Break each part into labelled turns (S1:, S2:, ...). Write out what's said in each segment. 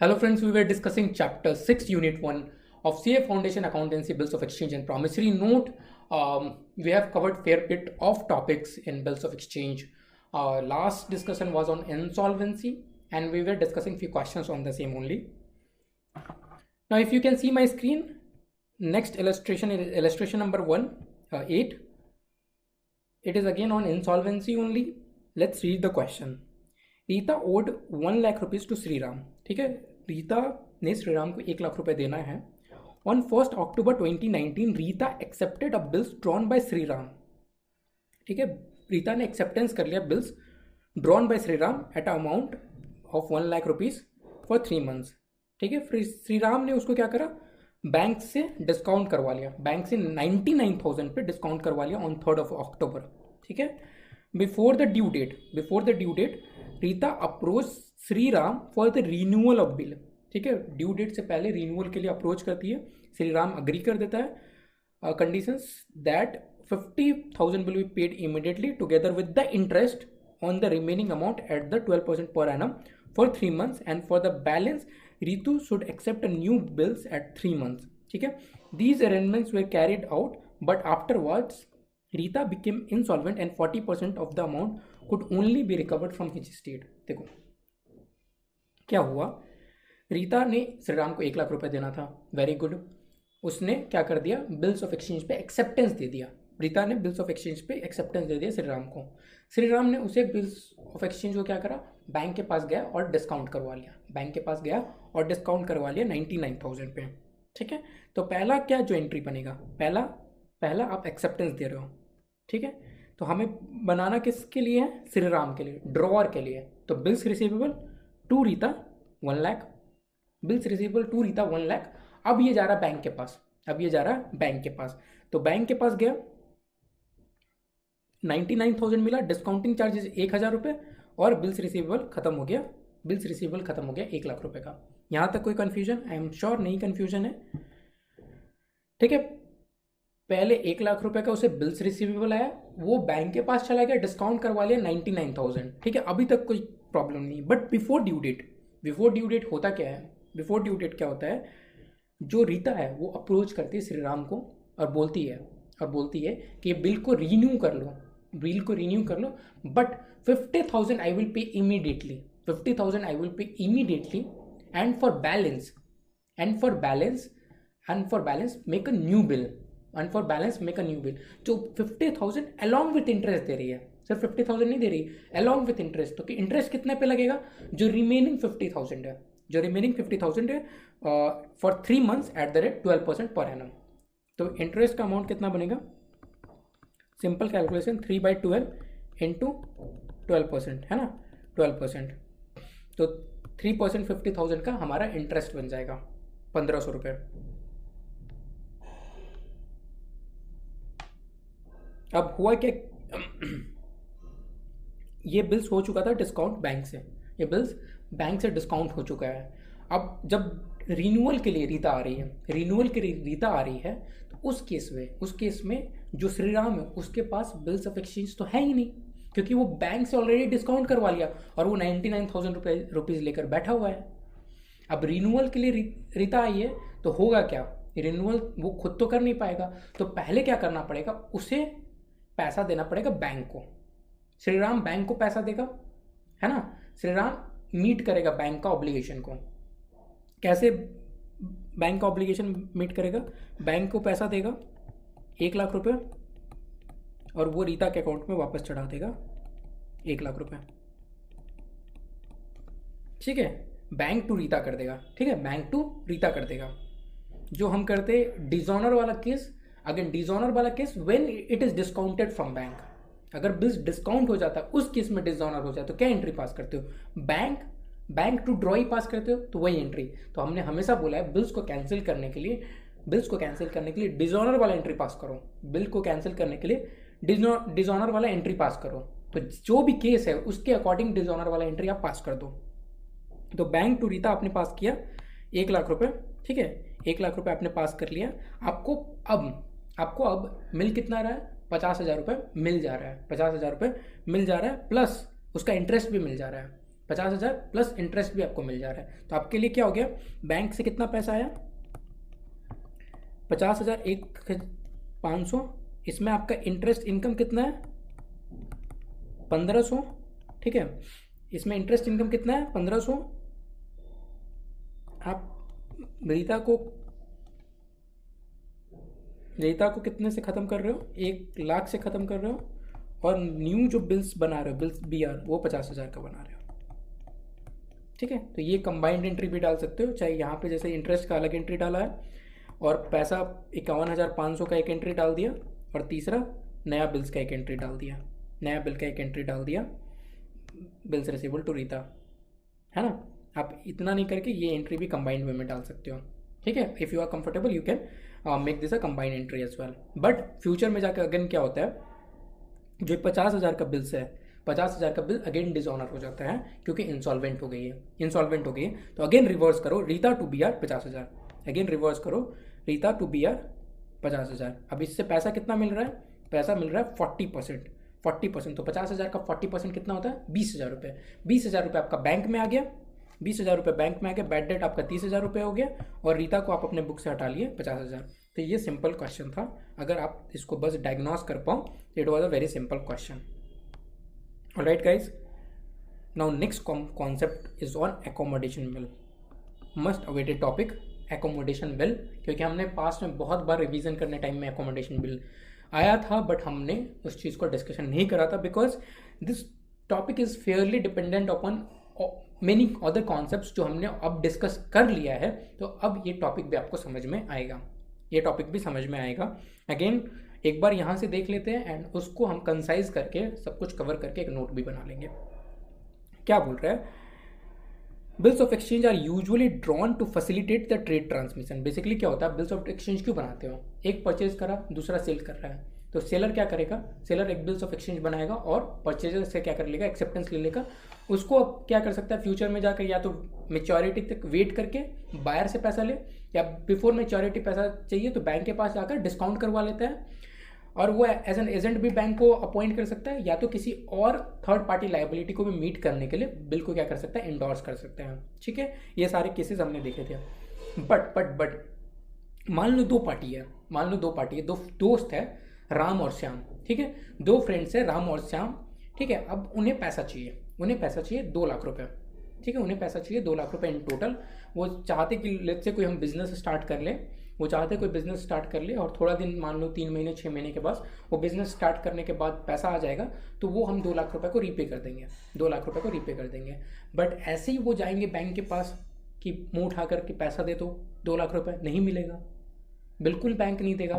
S1: Hello friends, we were discussing chapter 6 unit 1 of CA Foundation Accountancy Bills of Exchange and Promissory Note. We have covered fair bit of topics in Bills of Exchange. Last discussion was on insolvency and we were discussing few questions on the same only. Now if you can see my screen, next illustration is illustration number 8. It is again on insolvency only. Let's read the question. Rita owed 1 lakh rupees to Shriram. ठीक है, रीता ने श्रीराम को 1 लाख रुपए देना है. On 1 October 2019 Rita accepted a bills drawn by Shriram. ठीक है, रीता ने एक्सेप्टेंस कर लिया bills drawn by Shriram at amount of 1 lakh rupees for 3 months. ठीक है, फिर श्रीराम ने उसको क्या करा, बैंक से डिस्काउंट करवा लिया. बैंक से 99,000 पे डिस्काउंट करवा लिया ऑन 3 अक्टूबर. ठीक है, before the due date Rita approach Shriram for the renewal of bill. ठीक है, ड्यू डेट से पहले रिन्यूअल के लिए अप्रोच करती है. श्रीराम अग्री कर देता है conditions that 50,000 will be paid immediately together with the interest on the remaining amount at the 12% per annum for 3 months and for the balance Ritu should accept new bills at 3 months. ठीक है, these arrangements were carried out but afterwards Rita became insolvent and 40% of the amount could only be recovered from his estate. देखो क्या हुआ, रीता ने श्रीराम को 1 लाख रुपए देना था. वेरी गुड, उसने क्या कर दिया, बिल्स ऑफ एक्सचेंज पे एक्सेप्टेंस दे दिया. रीता ने बिल्स ऑफ एक्सचेंज पे एक्सेप्टेंस दे दिया श्रीराम को. श्रीराम ने उसे बिल्स ऑफ एक्सचेंज को क्या करा, बैंक के पास गया और डिस्काउंट करवा लिया. बैंक के पास गया और डिस्काउंट करवा लिया 99,000 पे. ठीक है, तो पहला क्या जो एंट्री बनेगा, पहला आप एक्सेप्टेंस दे रहे हो. ठीक है, तो हमें बनाना किसके लिए है, श्रीराम के लिए, ड्रॉअर के लिए. तो bills receivable to Rita 1 lakh, bills receivable to Rita 1 lakh. अब ये जा रहा बैंक के पास, तो बैंक के पास गया, 99,000 मिला, डिस्काउंटिंग चार्जेस 1,000 रुपये और बिल्स रिसीवेबल खत्म हो गया 1 लाख रुपए का. यहाँ तक कोई कन्फ्यूजन? आई एम श्योर नहीं कन्फ्यूजन है. ठीक है, पहले 1 लाख रुपए का उसे बिल्स रिसीवेबल आया, वो बैंक के पास चला गया, डिस्काउंट करवा लिया 99,000. ठीक है, अभी तक कोई प्रॉब्लम नहीं. बट बिफोर ड्यू डेट होता क्या है, बिफोर ड्यू डेट क्या होता है, जो रीता है वो अप्रोच करती है श्रीराम को और बोलती है कि बिल को रीन्यू कर लो, but 50,000 I will pay immediately, and for balance make a new bill. जो 50,000 अलॉन्ग विथ इंटरेस्ट दे रही है, सिर्फ 50,000 नहीं दे रही, अलॉन्ग विथ इंटरेस्ट. तो इंटरेस्ट कितने पे लगेगा, जो रिमेनिंग 50,000 है for 3 months at the rate 12% per annum. तो इंटरेस्ट का अमाउंट कितना बनेगा, सिंपल कैलकुलेशन 3/12 इंटू 12%, है ना, 12%. तो 3% 50,000 का हमारा इंटरेस्ट बन जाएगा 1,500 रुपये. अब हुआ क्या, ये बिल्स हो चुका था डिस्काउंट बैंक से, डिस्काउंट हो चुका है. अब जब रिन्यूअल के लिए रीता आ रही है, तो उस केस में जो श्रीराम है उसके पास बिल्स ऑफ एक्सचेंज तो है ही नहीं, क्योंकि वो बैंक से ऑलरेडी डिस्काउंट करवा लिया और वो 99,000 रुपीज़ लेकर बैठा हुआ है. अब रिन्यूअल के लिए रीता आई है, तो होगा क्या, रिन्यूअल वो खुद तो कर नहीं पाएगा, तो पहले क्या करना पड़ेगा, उसे पैसा देना पड़ेगा बैंक को. श्रीराम बैंक को पैसा देगा, है ना, श्रीराम मीट करेगा बैंक का ऑब्लिगेशन को. कैसे बैंक का ऑब्लिगेशन मीट करेगा, बैंक को पैसा देगा 1 लाख रुपए और वो रीता के अकाउंट में वापस चढ़ा देगा 1 लाख रुपए. ठीक है, बैंक टू रीता कर देगा. जो हम करते डिसऑनर वाला case, when it is discounted from bank. अगर बिल्स डिस्काउंट हो जाता है, उस केस में डिसऑनर हो जाए, तो क्या एंट्री पास करते हो, बैंक टू ड्रॉ ही पास करते हो, तो वही एंट्री. तो हमने हमेशा बोला है बिल्स को कैंसिल करने के लिए डिसऑनर वाला एंट्री पास करो. बिल को कैंसिल करने के लिए डिसऑनर वाला एंट्री पास करो. तो जो भी केस है उसके अकॉर्डिंग डिसऑनर वाला एंट्री आप पास कर दो. तो बैंक टू रीता आपने पास किया 1 लाख रुपए. ठीक है, 1 लाख रुपए आपने पास कर लिया. आपको अब मिल कितना रहा है, 50,000 रुपये मिल जा रहा है, 50,000 रुपये मिल जा रहा है, प्लस उसका इंटरेस्ट भी मिल जा रहा है. 50,000 प्लस इंटरेस्ट भी आपको मिल जा रहा है। तो आपके लिए क्या हो गया, बैंक से कितना पैसा आया 50,000 एक 500, इसमें आपका इंटरेस्ट इनकम कितना है 1500, ठीक है, इसमें इंटरेस्ट इनकम कितना है 1500। आप रीता को कितने से ख़त्म कर रहे हो, 1 लाख से ख़त्म कर रहे हो, और न्यू जो बिल्स बना रहे हो, बिल्स BR, वो 50,000 का बना रहे हो, ठीक है। तो ये कंबाइंड एंट्री भी डाल सकते हो, चाहे यहाँ पे जैसे इंटरेस्ट का अलग एंट्री डाला है और पैसा 51,500 का एक एंट्री डाल दिया, और तीसरा नया बिल्स का एक एंट्री डाल दिया, नया बिल का एक एंट्री डाल दिया, बिल्स रिसीवेबल टू रीता, है ना। आप इतना नहीं करके ये एंट्री भी कंबाइंड वे में डाल सकते हो, ठीक है। If you are comfortable you can make this a combined entry as well. But future में जाकर अगेन क्या होता है, जो 50,000 का बिल्स है, 50,000 का बिल अगेन डिसऑनर हो जाता है क्योंकि इंसॉल्वेंट हो गई है, तो अगेन रिवर्स करो Rita to BR 50,000, again reverse करो रीता टू BR 50,000। अब इससे पैसा कितना मिल रहा है, पैसा मिल रहा है 40%, तो 50,000 का 40% कितना होता है 20,000 रुपये। 20,000 रुपये आपका बैंक में आ गया, 20,000 रुपये बैंक में आ गया, बैड डेट आपका 30,000 रुपये हो गया, और रीता को आप अपने बुक से हटा लिए 50,000। तो ये सिंपल क्वेश्चन था, अगर आप इसको बस डायग्नोस कर पाओ, it was a very simple question. Alright guys, now next concept is on accommodation bill, must awaited topic accommodation bill, क्योंकि हमने पास्ट में बहुत बार रिवीजन करने टाइम में एकोमोडेशन बिल आया था, बट हमने उस चीज़ को डिस्कशन नहीं करा था, because this topic is Fairlie dependent upon many other concepts जो हमने अब डिस्कस कर लिया है। तो अब ये टॉपिक भी आपको समझ में आएगा, ये टॉपिक भी समझ में आएगा। अगेन एक बार यहाँ से देख लेते हैं, एंड उसको हम कंसाइज करके सब कुछ कवर करके एक नोट भी बना लेंगे। क्या बोल रहा है, bills of exchange are usually drawn to facilitate the trade transmission. Basically क्या होता है, बिल्स ऑफ एक्सचेंज क्यों बनाते हो, एक परचेज करा, दूसरा सेल कर रहा है, तो सेलर क्या करेगा, सेलर एक बिल्स ऑफ एक्सचेंज बनाएगा और परचेजर से क्या कर लेगा, एक्सेप्टेंस ले लेगा। उसको अब क्या कर सकता है, फ्यूचर में जाकर या तो मेच्योरिटी तक वेट करके बायर से पैसा ले, या बिफोर मेच्योरिटी पैसा चाहिए तो बैंक के पास जाकर डिस्काउंट करवा लेता है, और वो एज एन एजेंट भी बैंक को अपॉइंट कर सकता है, या तो किसी और थर्ड पार्टी लाइबिलिटी को भी मीट करने के लिए बिल को क्या कर सकता है, इंडोर्स कर सकते हैं, ठीक है। ये सारे केसेस हमने देखे थे। बट मान लो दो पार्टी है, दो दोस्त है, राम और श्याम, ठीक है, दो फ्रेंड्स है राम और श्याम, ठीक है। अब उन्हें पैसा चाहिए 2 लाख रुपए, ठीक है, उन्हें पैसा चाहिए 2 लाख रुपए इन टोटल। वो चाहते कि लेट्स से कोई हम बिजनेस स्टार्ट कर ले, और थोड़ा दिन, मान लो 3 महीने 6 महीने के बाद वो बिजनेस स्टार्ट करने के बाद पैसा आ जाएगा, तो वो हम 2 लाख रुपए को रीपे कर देंगे, बट ऐसे ही वो जाएंगे बैंक के पास कि मुंह उठा करके पैसा दे दो, 2 लाख रुपए नहीं मिलेगा, बिल्कुल बैंक नहीं देगा,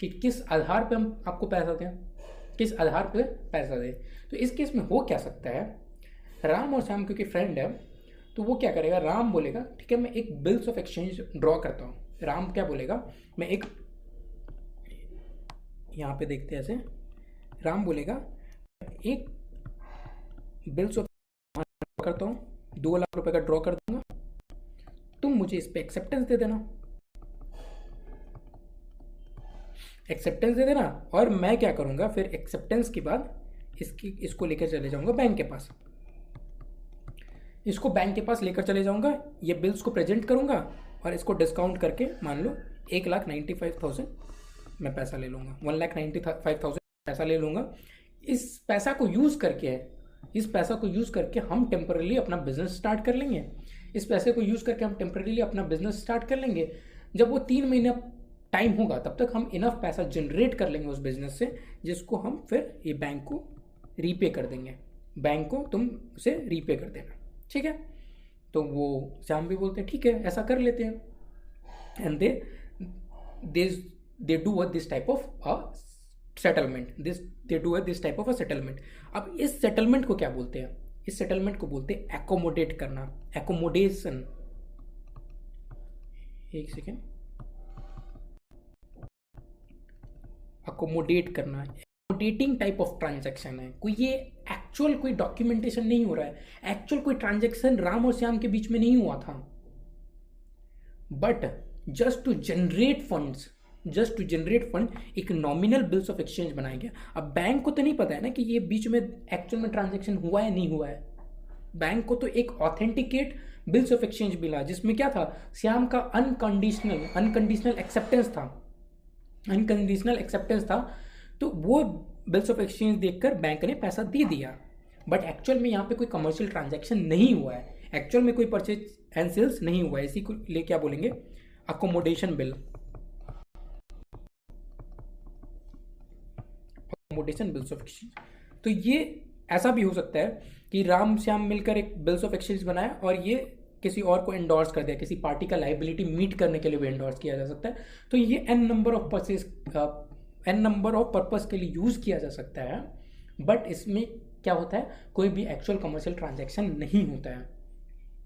S1: कि किस आधार पे हम आपको पैसा दें, तो इस केस में हो क्या सकता है, राम और श्याम क्योंकि फ्रेंड है, तो वो क्या करेगा, राम बोलेगा ठीक है मैं एक बिल्स ऑफ एक्सचेंज ड्रॉ करता हूँ। राम क्या बोलेगा, मैं एक, यहाँ पे देखते हैं ऐसे, राम बोलेगा एक बिल्स ऑफ करता हूँ, 2 लाख रुपए का ड्रॉ कर दूंगा, तुम मुझे इस पे एक्सेप्टेंस दे देना, और मैं क्या करूंगा फिर एक्सेप्टेंस के बाद इसको लेकर चले जाऊंगा बैंक के पास, लेकर चले जाऊंगा, ये बिल्स को प्रेजेंट करूंगा और इसको डिस्काउंट करके मान लो 1,95,000 मैं पैसा ले लूंगा, 1,95,000 पैसा ले लूंगा। इस पैसा को यूज़ करके हम टेम्पररी अपना बिजनेस स्टार्ट कर लेंगे। जब वो 3 महीने टाइम होगा तब तक हम इनफ पैसा जनरेट कर लेंगे उस बिजनेस से, जिसको हम फिर ये बैंक को रीपे कर देंगे, बैंक को तुम उसे रीपे कर देना, ठीक है। तो वो श्याम भी बोलते हैं ठीक है ऐसा कर लेते हैं, and they do this type of a settlement, अब इस सेटलमेंट को क्या बोलते हैं, इस सेटलमेंट को बोलते हैं एकोमोडेट करना, एकोमोडेशन, एक सेकेंड, अकोमोडेट करना, एकोमोडेटिंग टाइप ऑफ ट्रांजैक्शन है, कोई ये एक्चुअल कोई डॉक्यूमेंटेशन नहीं हो रहा है, एक्चुअल कोई ट्रांजैक्शन राम और श्याम के बीच में नहीं हुआ था, but just to generate fund एक नॉमिनल बिल्स ऑफ एक्सचेंज बनाया गया। अब बैंक को तो नहीं पता है ना कि ये बीच में एक्चुअल में ट्रांजैक्शन हुआ है नहीं हुआ है, बैंक को तो एक ऑथेंटिकेट बिल्स ऑफ एक्सचेंज मिला जिसमें क्या था, श्याम का अनकंडीशनल एक्सेप्टेंस था, तो वो बिल्स ऑफ एक्सचेंज देखकर बैंक ने पैसा दे दिया। बट एक्चुअल में यहाँ पे कोई कमर्शियल ट्रांजैक्शन नहीं हुआ है, एक्चुअल में कोई परचेज एंड सेल्स नहीं हुआ है, इसी को ले क्या बोलेंगे, accommodation bill. Accommodation bills of exchange. तो ये ऐसा भी हो सकता है कि राम श्याम मिलकर एक बिल्स ऑफ एक्सचेंज बनाया और ये किसी और को एंडोर्स कर दिया, किसी पार्टी का लाइबिलिटी मीट करने के लिए भी एंडोर्स किया जा सकता है। तो ये एन नंबर ऑफ पर्पस के लिए यूज किया जा सकता है, बट इसमें क्या होता है, कोई भी एक्चुअल कमर्शियल ट्रांजैक्शन नहीं होता है।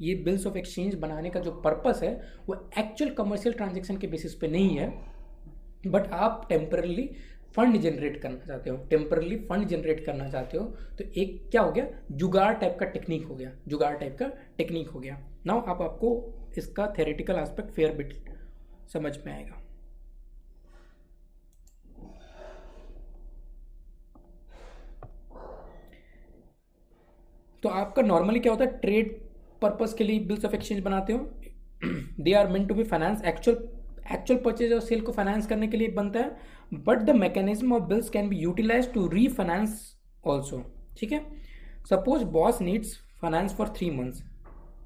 S1: ये बिल्स ऑफ एक्सचेंज बनाने का जो पर्पस है वो एक्चुअल कमर्शियल ट्रांजैक्शन के बेसिस पे नहीं है, बट आप टेम्परली फंड जनरेट करना चाहते हो, तो एक क्या हो गया, जुगाड़ टाइप का टेक्निक हो गया। नाउ अब आपको इसका थ्योरेटिकल एस्पेक्ट फेयर बिट समझ में आएगा। तो आपका नॉर्मली क्या होता है, ट्रेड पर्पस के लिए बिल्स ऑफ एक्सचेंज बनाते हो, they are meant to be finance, actual purchase और सेल को फाइनेंस करने के लिए बनता है, but the mechanism of bills can be utilize to refinance also. ठीक है, suppose boss needs finance for 3 months,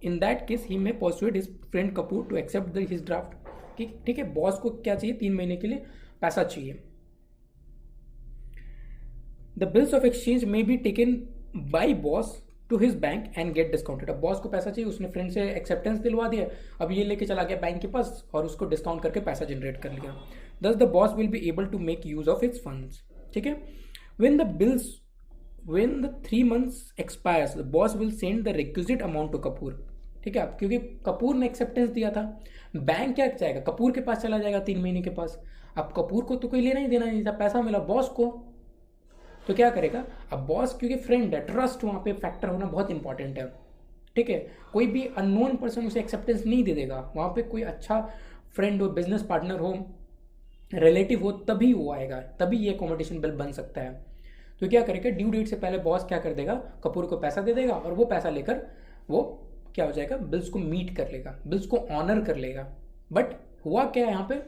S1: in that case he may persuade his friend Kapoor to accept his draft. ठीक है, बॉस को क्या चाहिए, 3 महीने के लिए पैसा चाहिए। The bills of exchange may be taken by boss to his bank and get discounted. अब बॉस को पैसा चाहिए, उसने फ्रेंड से एक्सेप्टेंस दिलवा दिया, अब ये लेके चला गया बैंक के पास और उसको डिस्काउंट करके पैसा जनरेट कर लिया। Thus the boss will be able to make use of his funds. ठीक है, when the 3 months expires, the boss will send the requisite amount to Kapoor. ठीक है, अब क्योंकि कपूर ने एक्सेप्टेंस दिया था, बैंक क्या जाएगा, कपूर के पास चला जाएगा 3 महीने के पास। अब कपूर को तो कोई लेना ही देना नहीं था, पैसा मिला बॉस को, तो क्या करेगा, अब बॉस क्योंकि फ्रेंड है, ट्रस्ट वहाँ पे फैक्टर होना बहुत इंपॉर्टेंट है। ठीक है, कोई भी अननोन पर्सन उसे एक्सेप्टेंस नहीं दे देगा, वहाँ पे कोई अच्छा फ्रेंड हो, बिजनेस पार्टनर हो, रिलेटिव हो, तभी वो आएगा, तभी ये अकोमोडेशन बिल बन सकता है। तो क्या करेगा, ड्यू डेट से पहले बॉस क्या कर देगा, कपूर को पैसा दे देगा और वो पैसा लेकर वो क्या हो जाएगा, बिल्स को मीट कर लेगा, बिल्स को ऑनर कर लेगा। बट हुआ क्या है यहाँ पे,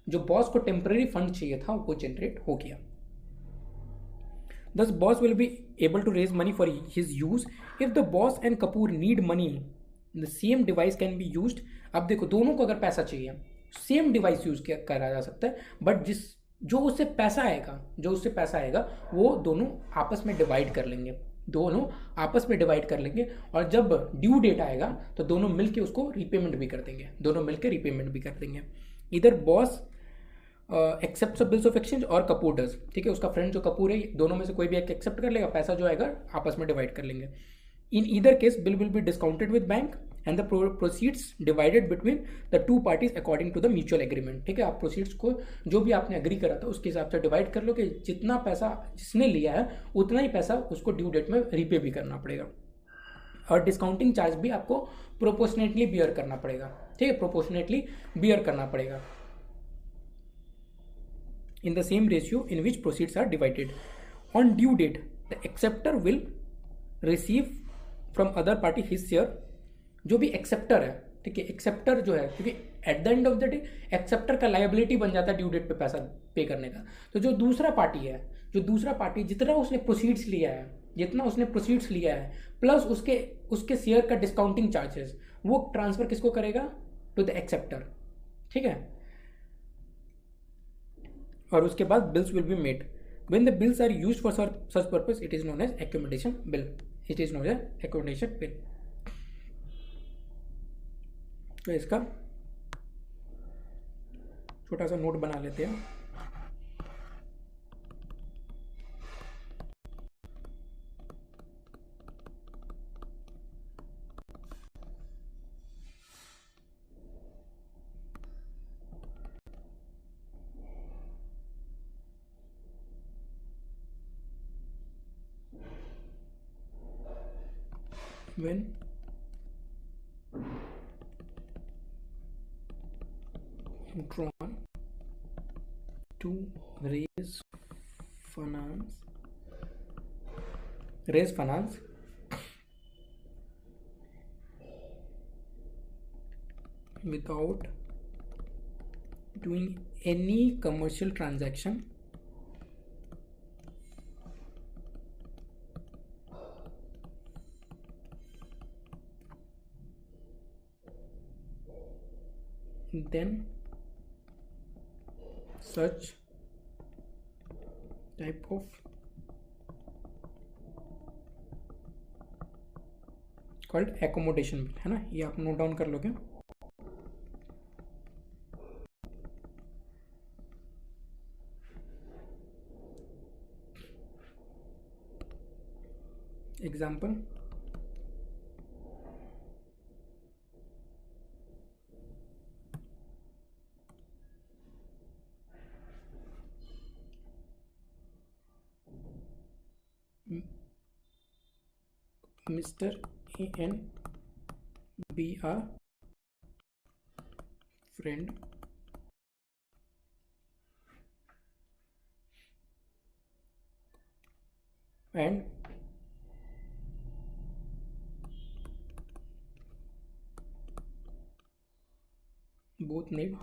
S1: जो बॉस को टेम्पररी फंड चाहिए था वो जनरेट हो गया। Thus, boss will be able to raise money for his use. If the boss and Kapoor need money, the same device can be used. अब देखो, दोनों को अगर पैसा चाहिए, सेम डिवाइस यूज करा जा सकता है, बट जो उससे पैसा आएगा वो दोनों आपस में डिवाइड कर लेंगे, और जब ड्यू डेट आएगा तो दोनों मिलके उसको रीपेमेंट भी कर देंगे। इधर boss accept bills of exchange और कपूर डज। ठीक है, उसका फ्रेंड जो कपूर है, दोनों में से कोई भी एक एक्सेप्ट कर लेगा, पैसा जो आएगा आपस में डिवाइड कर लेंगे। In either case bill will be discounted with bank and the proceeds divided between the 2 parties according to the mutual agreement. ठीक है, आप प्रोसीड्स को जो भी आपने एग्री करा था उसके हिसाब से डिवाइड कर लो कि जितना पैसा जिसने लिया है उतना ही पैसा उसको ड्यू डेट में रीपे भी करना पड़ेगा, और डिस्काउंटिंग चार्ज भी आपको प्रोपोर्शनेटली बियर करना पड़ेगा, in the same ratio in which proceeds are divided. On due date, the acceptor will receive from other party his share। जो भी एक्सेप्टर है, ठीक है, एक्सेप्टर जो है, क्योंकि at the end of the day acceptor का लायबिलिटी बन जाता है ड्यू डेट पे पैसा पे करने का। तो जो दूसरा पार्टी जितना उसने प्रोसीड्स लिया है प्लस उसके शेयर का डिस्काउंटिंग चार्जेस, वो ट्रांसफर किसको करेगा, टू द एक्सेप्टर। ठीक है, और उसके बाद bills will be made. When the bills are used for such purpose, it is known as accommodation bill. तो इसका छोटा सा नोट बना लेते हैं। When drawn to raise finance without doing any commercial transaction then such type of called accommodation bill, है ना, ये आप नोट डाउन कर लोगे। Example, Mr. A and B are friend and both need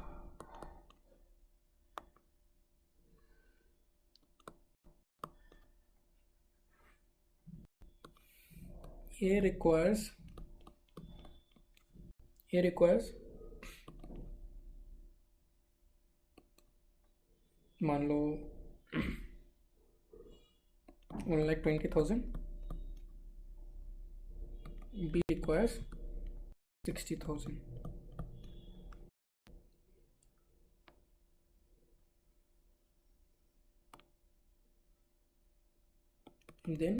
S1: A requires मान लो 1,20,000, B requires 60,000. Then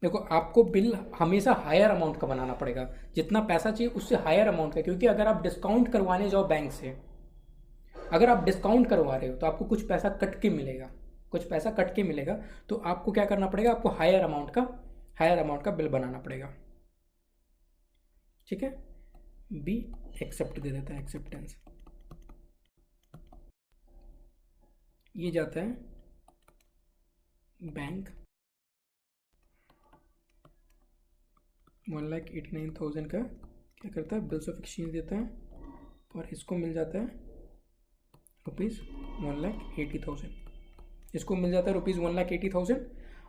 S1: देखो, आपको bill हमेशा हायर अमाउंट का बनाना पड़ेगा, जितना पैसा चाहिए उससे हायर अमाउंट का, क्योंकि अगर आप डिस्काउंट करवाने जाओ बैंक से, अगर आप डिस्काउंट करवा रहे हो तो आपको कुछ पैसा कट के मिलेगा, तो आपको क्या करना पड़ेगा, आपको हायर अमाउंट का बिल बनाना पड़ेगा। ठीक है, बी एक्सेप्ट दे देता है, एक्सेप्टेंस। ये जाता है बैंक 1,89,000 का क्या करता है, बिल्स ऑफ एक्सचेंज देता है, और इसको मिल जाता है ₹1,80,000, इसको मिल जाता है ₹1,80,000।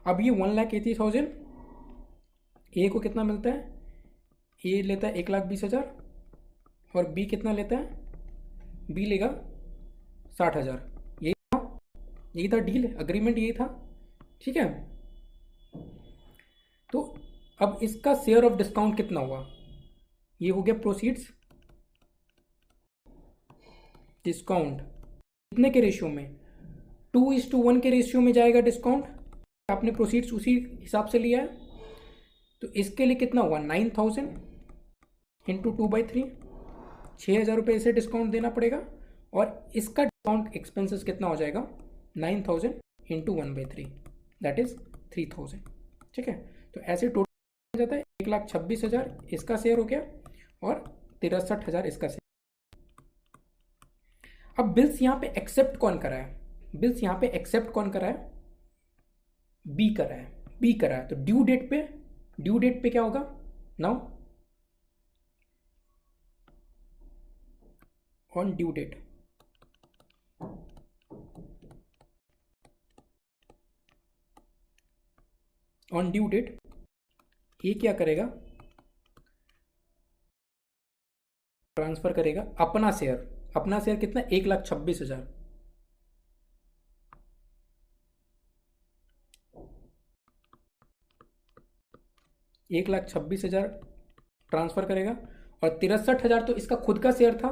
S1: अब ये 1,80,000 ए को कितना मिलता है, ए लेता है 1,20,000, और बी कितना लेता है, बी लेगा 60,000। यही था डील, अग्रीमेंट यही था। ठीक है, तो अब इसका शेयर ऑफ डिस्काउंट कितना हुआ, ये हो गया प्रोसीड्स डिस्काउंट, कितने के रेशियो में, 2:1 के रेशियो में जाएगा डिस्काउंट, आपने प्रोसीड्स उसी हिसाब से लिया है, तो इसके लिए कितना हुआ, 9,000 इंटू 2/3, 6,000 रुपये इसे डिस्काउंट देना पड़ेगा, और इसका डिस्काउंट एक्सपेंसेस कितना हो जाएगा, 9,000 इंटू 1/3, दैट इज 3,000। ठीक है, तो ऐसे टोटल हो जाता है 1,26,000 इसका शेयर हो गया, और 63,000 इसका शेयर। अब बिल्स यहां पे एक्सेप्ट कौन करा है, बी करा है, तो ड्यू डेट पे क्या होगा, नाउ ऑन ड्यू डेट, ये क्या करेगा, ट्रांसफर करेगा अपना शेयर कितना, 1,26,000, $1,26,000 ट्रांसफर करेगा, और 63,000 तो इसका खुद का शेयर था,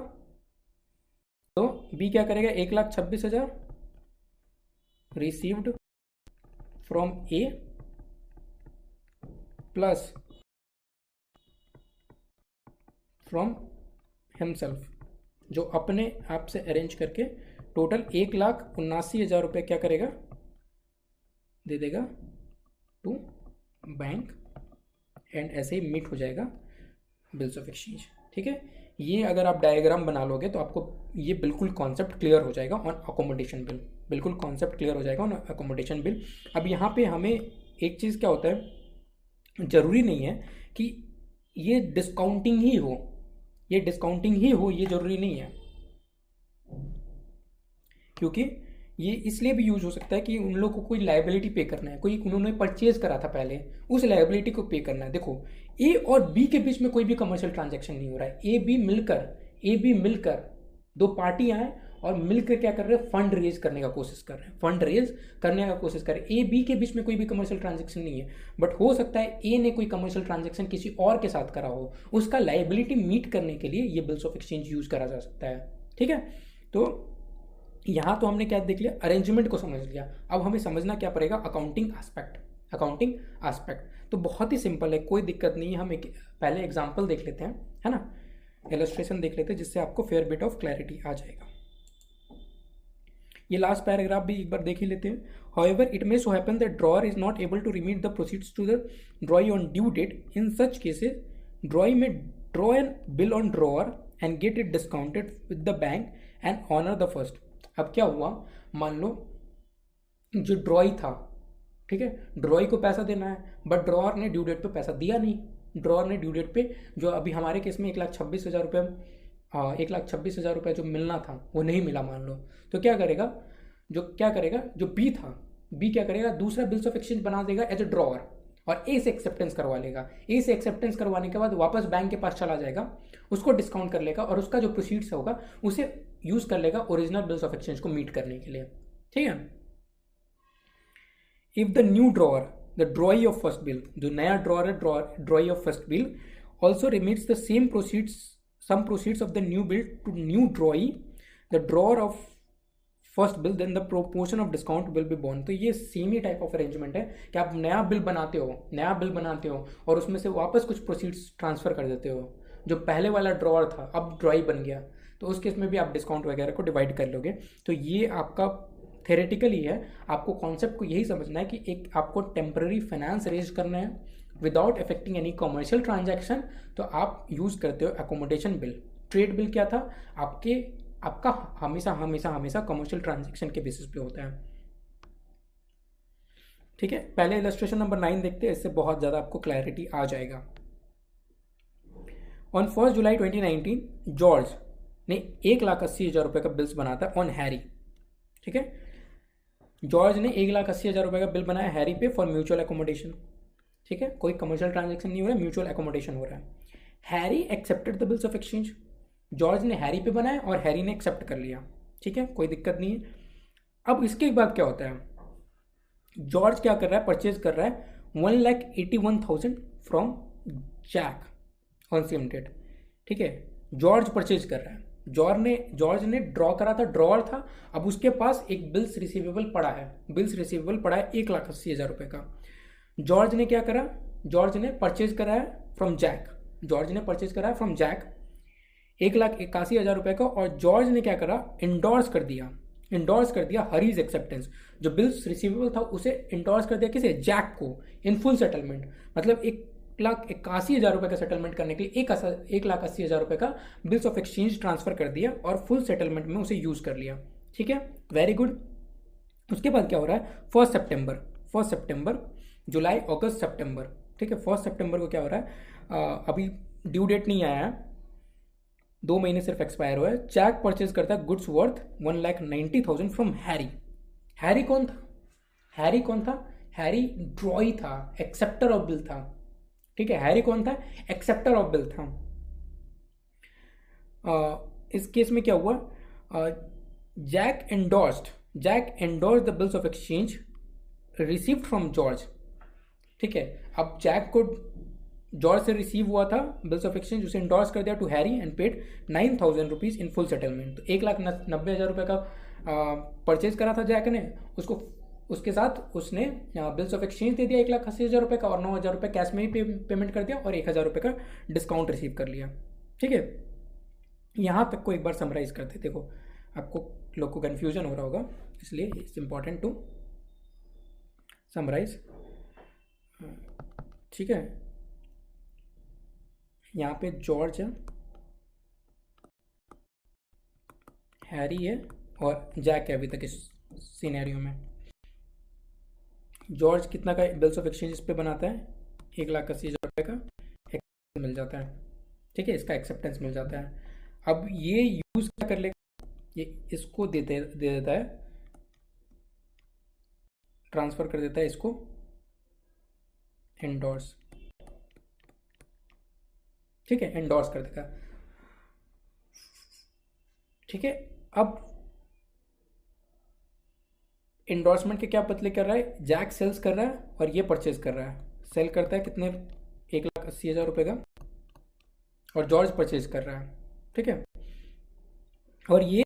S1: तो बी क्या करेगा, 1,26,000 received from A plus from himself, जो अपने आप से अरेंज करके टोटल 1,79,000 रुपये क्या करेगा, दे देगा टू बैंक एंड ऐसे ही मीट हो जाएगा बिल्स ऑफ एक्सचेंज। ठीक है, ये अगर आप डायग्राम बना लोगे तो आपको ये बिल्कुल कॉन्सेप्ट क्लियर हो जाएगा ऑन अकोमोडेशन बिल, बिल्कुल कॉन्सेप्ट क्लियर हो जाएगा ऑन अकोमोडेशन बिल। अब यहाँ पे हमें एक चीज़ क्या होता है, ज़रूरी नहीं है कि ये डिस्काउंटिंग ही हो, ये डिस्काउंटिंग ही हो, ये ज़रूरी नहीं है, क्योंकि ये इसलिए भी यूज हो सकता है कि उन लोगों को कोई लाइबिलिटी पे करना है, कोई उन्होंने परचेज करा था पहले, उस लाइबिलिटी को पे करना है। देखो ए और बी के बीच में कोई भी कमर्शियल ट्रांजैक्शन नहीं हो रहा है, ए बी मिलकर दो पार्टियां हैं और मिलकर क्या कर रहे हैं, फंड रेज करने का कोशिश कर रहे हैं, फंड रेज करने का कोशिश कर रहे हैं। ए बी के बीच में कोई भी कमर्शियल ट्रांजैक्शन नहीं है, बट हो सकता है ए ने कोई कमर्शियल ट्रांजैक्शन किसी और के साथ करा हो, उसका लाइबिलिटी मीट करने के लिए ये बिल्स ऑफ एक्सचेंज यूज करा जा सकता है। ठीक है, तो यहाँ तो हमने क्या देख लिया, अरेंजमेंट को समझ लिया। अब हमें समझना क्या पड़ेगा, अकाउंटिंग एस्पेक्ट। अकाउंटिंग एस्पेक्ट तो बहुत ही सिंपल है, कोई दिक्कत नहीं है। हम एक पहले एग्जांपल देख लेते हैं, है ना, इलस्ट्रेशन देख लेते हैं, जिससे आपको फेयर बिट ऑफ क्लैरिटी आ जाएगा। ये लास्ट पैराग्राफ भी एक बार देख ही लेते हैं। However, it may so happen that drawer is not able to remit the proceeds to the drawee on due date. In such cases, drawee may draw a bill on drawer and get it discounted with the bank and honor the first. अब क्या हुआ, मान लो जो ड्रॉई था, ठीक है, ड्रॉई को पैसा देना है, बट ड्रॉअर ने ड्यू डेट पे पैसा दिया नहीं। ड्रॉअर ने ड्यू डेट पे, जो अभी हमारे केस में 1,26,000 रुपये, 1,26,000 रुपये जो मिलना था वो नहीं मिला मान लो, तो क्या करेगा, जो बी था, बी क्या करेगा, दूसरा बिल्स ऑफ एक्सचेंज बना देगा एज ए ड्रॉअर और ए से एक्सेप्टेंस करवा लेगा। ए से एक्सेप्टेंस करवाने के बाद वापस बैंक के पास चला जाएगा, उसको डिस्काउंट कर लेगा और उसका जो प्रोसीड्स होगा उसे यूज कर लेगा ओरिजिनल बिल्स ऑफ एक्सचेंज को मीट करने के लिए। ठीक है, if the new drawer, the drawee of first bill, जो नया ड्रॉअर है, drawee of first bill also remits the same proceeds, some proceeds of the new bill to new drawee, the drawer of first bill, then the proportion of discount will be borne. तो ये same ही type of arrangement है कि आप नया bill बनाते हो और उसमें से वापस कुछ प्रोसीड्स ट्रांसफर कर देते हो। जो पहले वाला ड्रॉअर था अब ड्रॉई बन गया, तो उस केस में भी आप डिस्काउंट वगैरह को डिवाइड कर लोगे। तो ये आपका थेरेटिकली है, आपको कॉन्सेप्ट को यही समझना है कि एक आपको टेम्पररी फाइनेंस रेज करना है without affecting any commercial transaction, तो आप यूज़ करते हो एकोमोडेशन बिल। ट्रेड बिल क्या था, आपका हमेशा कमर्शियल ट्रांजैक्शन के बेसिस पे होता है। ठीक है, पहले इलस्ट्रेशन नंबर 9 देखते हैं, इससे बहुत ज़्यादा आपको क्लैरिटी आ जाएगा। ऑन 1 जुलाई 2019 जॉर्ज ने 1,80,000 रुपये का बिल्स बनाता ऑन हैरी। ठीक है, जॉर्ज ने 1,80,000 रुपये का बिल बनाया हैरी पे फॉर म्यूचुअल एकोमोडेशन। ठीक है, कोई कमर्शियल ट्रांजैक्शन नहीं हो रहा है, म्यूचुअल एकोमोडेशन हो रहा है। Harry accepted the bills of exchange, George ने हैरी पे बनाया और हैरी ने एक्सेप्ट कर लिया। ठीक है, कोई दिक्कत नहीं है। अब इसके बाद क्या होता है, जॉर्ज क्या कर रहा है, परचेज कर रहा है 1,81,000 from Jack on same date. ठीक है, जॉर्ज परचेज कर रहा है, जॉर्ज ने ड्रॉ करा था, ड्रॉअर था, अब उसके पास एक बिल्स रिसीवेबल पड़ा है 1,80,000 रुपये का। जॉर्ज ने क्या करा, जॉर्ज ने परचेज करा है फ्रॉम जैक, 1,81,000 रुपये का, और जॉर्ज ने क्या करा, इंडोर्स कर दिया हरीज एक्सेप्टेंस। जो बिल्स रिसीवेबल था उसे इंडोर्स कर दिया किसे, जैक को, इन फुल सेटलमेंट। मतलब 1,81,000 रुपये का सेटलमेंट करने के लिए 1,80,000 रुपये का बिल्स ऑफ एक्सचेंज ट्रांसफर कर दिया और फुल सेटलमेंट में उसे यूज कर लिया। ठीक है, वेरी गुड। उसके बाद क्या हो रहा है, 1 सितंबर, जुलाई, अगस्त, सितंबर। ठीक है, 1 सितंबर को क्या हो रहा है, अभी ड्यू डेट नहीं आया है, 2 महीने सिर्फ एक्सपायर हुआ है। जैक परचेज करता है goods worth 1,90,000 from Harry. Harry कौन था, हैरी ड्रॉई था, एक्सेप्टर ऑफ बिल था। ठीक है, हैरी कौन था, एक्सेप्टर ऑफ बिल था। इस केस में क्या हुआ, Jack endorsed the bills of exchange received from George. ठीक है, अब जैक को जॉर्ज से रिसीव हुआ था बिल्स ऑफ एक्सचेंज, उसे इंडोर्स कर दिया to Harry and paid 9,000 rupees in full settlement. तो 1,90,000 रुपये का परचेज करा था जैक ने, उसके साथ उसने बिल्स ऑफ एक्सचेंज दे दिया 1,80,000 रुपये का, और 9,000 रुपये कैश में ही पेमेंट कर दिया और 1,000 रुपये का डिस्काउंट रिसीव कर लिया। ठीक है, यहाँ तक को एक बार समराइज करते, देखो आपको लोग को कन्फ्यूजन हो रहा होगा, इसलिए इट्स इम्पॉर्टेंट टू समराइज। ठीक है, यहाँ पे जॉर्ज है, हैरी है और जैक है अभी तक इस सिनेरियो में। जॉर्ज कितना का बिल्स ऑफ एक्सचेंज पे बनाता है, 1,80,000 रुपये का एक्सेप्टेंस मिल जाता है। ठीक है, इसका एक्सेप्टेंस मिल जाता है। अब ये यूज़ क्या कर लेगा, ये इसको दे देता है, ट्रांसफ़र कर देता है इसको एंडोर्स। ठीक है, एंडोर्स कर देगा। ठीक है, अब एंडोर्समेंट के क्या बदले कर रहा है, जैक सेल्स कर रहा है और ये परचेज कर रहा है। सेल करता है कितने, 1,80,000 रुपये का, और जॉर्ज परचेज कर रहा है। ठीक है, और ये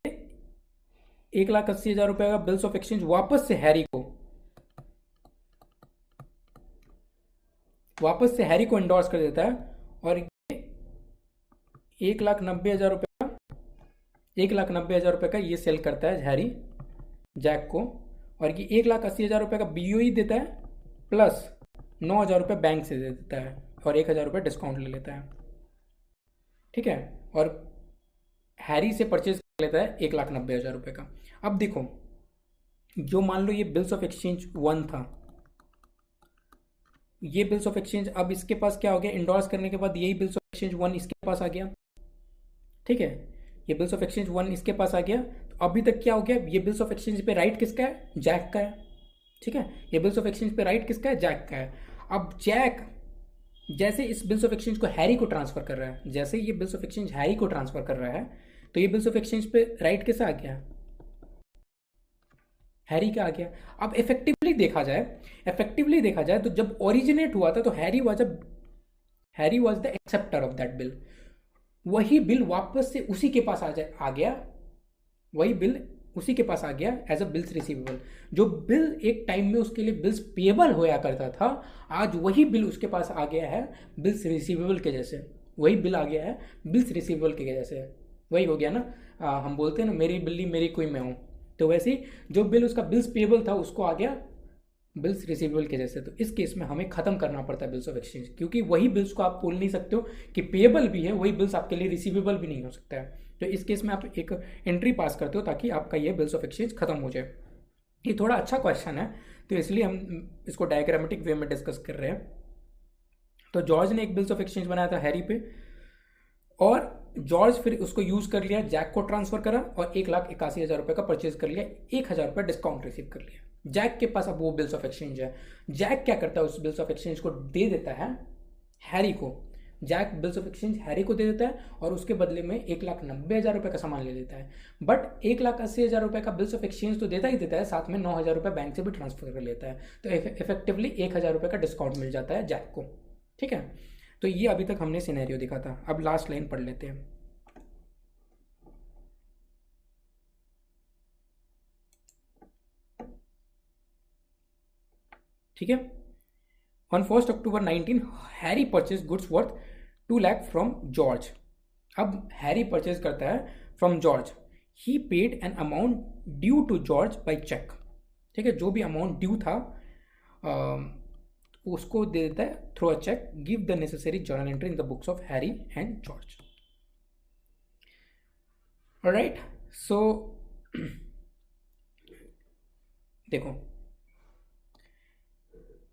S1: 1,80,000 रुपये का बिल्स ऑफ एक्सचेंज वापस से हैरी को एंडोर्स कर देता है, और ये 1,90,000 रुपये का ये सेल करता है हैरी जैक को, और ये 1,80,000 रुपये का BOE देता है, प्लस 9,000 रुपये बैंक से दे देता है, और 1,000 रुपये डिस्काउंट ले लेता है। ठीक है, और हैरी से परचेज कर लेता है 1,90,000 रुपये का। अब देखो, जो मान लो ये बिल्स ऑफ एक्सचेंज 1 था, ये बिल्स ऑफ एक्सचेंज अब इसके पास क्या हो गया, इंडोर्स करने के बाद यही बिल्स ऑफ एक्सचेंज 1 इसके पास आ गया। ठीक है, ये बिल्स ऑफ एक्सचेंज 1 इसके पास आ गया। तो अभी तक क्या हो गया, ये बिल्स ऑफ एक्सचेंज पे राइट किसका है, जैक का है। ठीक है, ये बिल्स ऑफ एक्सचेंज पे राइट किसका है, जैक का है। अब जैक जैसे इस बिल्स ऑफ एक्सचेंज को हैरी को ट्रांसफर कर रहा है, जैसे ये बिल्स ऑफ एक्सचेंज हैरी को ट्रांसफर कर रहा है, तो ये बिल्स ऑफ एक्सचेंज पे राइट किसका आ गया, हैरी का आ गया। अब इफेक्टिवली देखा जाए तो जब ओरिजिनेट हुआ था तो Harry was the acceptor of that bill. वही बिल वापस से उसी के पास आ गया, वही बिल उसी के पास आ गया एज अ बिल्स रिसीवेबल। जो बिल एक टाइम में उसके लिए बिल्स पेएबल होया करता था, आज वही बिल उसके पास आ गया है बिल्स रिसीवेबल के जैसे। वही बिल आ गया है बिल्स रिसीवेबल के जैसे। वही हो गया ना, हम बोलते हैं ना, मेरी बिल्ली मेरी कोई मैं हूँ। तो वैसे ही जो बिल उसका बिल्स पेएबल था उसको आ गया बिल्स रिसीवेबल के जैसे। तो इस केस में हमें खत्म करना पड़ता है बिल्स ऑफ एक्सचेंज, क्योंकि वही बिल्स को आप बोल नहीं सकते हो कि पेएबल भी है, वही बिल्स आपके लिए रिसीवेबल भी नहीं हो सकता है। तो इस केस में आप एक एंट्री पास करते हो ताकि आपका ये बिल्स ऑफ एक्सचेंज खत्म हो जाए। ये थोड़ा अच्छा क्वेश्चन है, तो इसलिए हम इसको डायग्रामेटिक वे में डिस्कस कर रहे हैं। तो जॉर्ज ने एक बिल्स ऑफ एक्सचेंज बनाया था हैरी पे, और जॉर्ज फिर उसको यूज कर लिया, जैक को ट्रांसफर करा और 1,81,000 रुपये का परचेज कर लिया, 1,000 रुपये डिस्काउंट रिसीव कर लिया। जैक के पास अब वो बिल्स ऑफ एक्सचेंज है। जैक क्या करता है, उस बिल्स ऑफ एक्सचेंज को दे देता है हैरी को। Jack bills of exchange Harry को दे देता है और उसके बदले में 1,90,000 रुपये का सामान ले लेता है। बट 1,80,000 रुपये का बिल्स ऑफ एक्सचेंज तो देता ही देता है, साथ में 9,000 रुपये बैंक से भी ट्रांसफर कर लेता है। तो इफेक्टिवली 1,000 रुपये का डिस्काउंट मिल जाता है जैक को। ठीक है, तो ये अभी तक हमने सिनेरियो देखा था। अब लास्ट लाइन पढ़ लेते हैं। ठीक है, on 1 October 19 Harry purchase goods worth 2 lakh from George. अब हैरी परचेज करता है from George. He paid an amount due to George by cheque. ठीक है, जो भी अमाउंट ड्यू था उसको दे देता है through a cheque. Give the necessary journal entry in the books of Harry and George. Alright, so देखो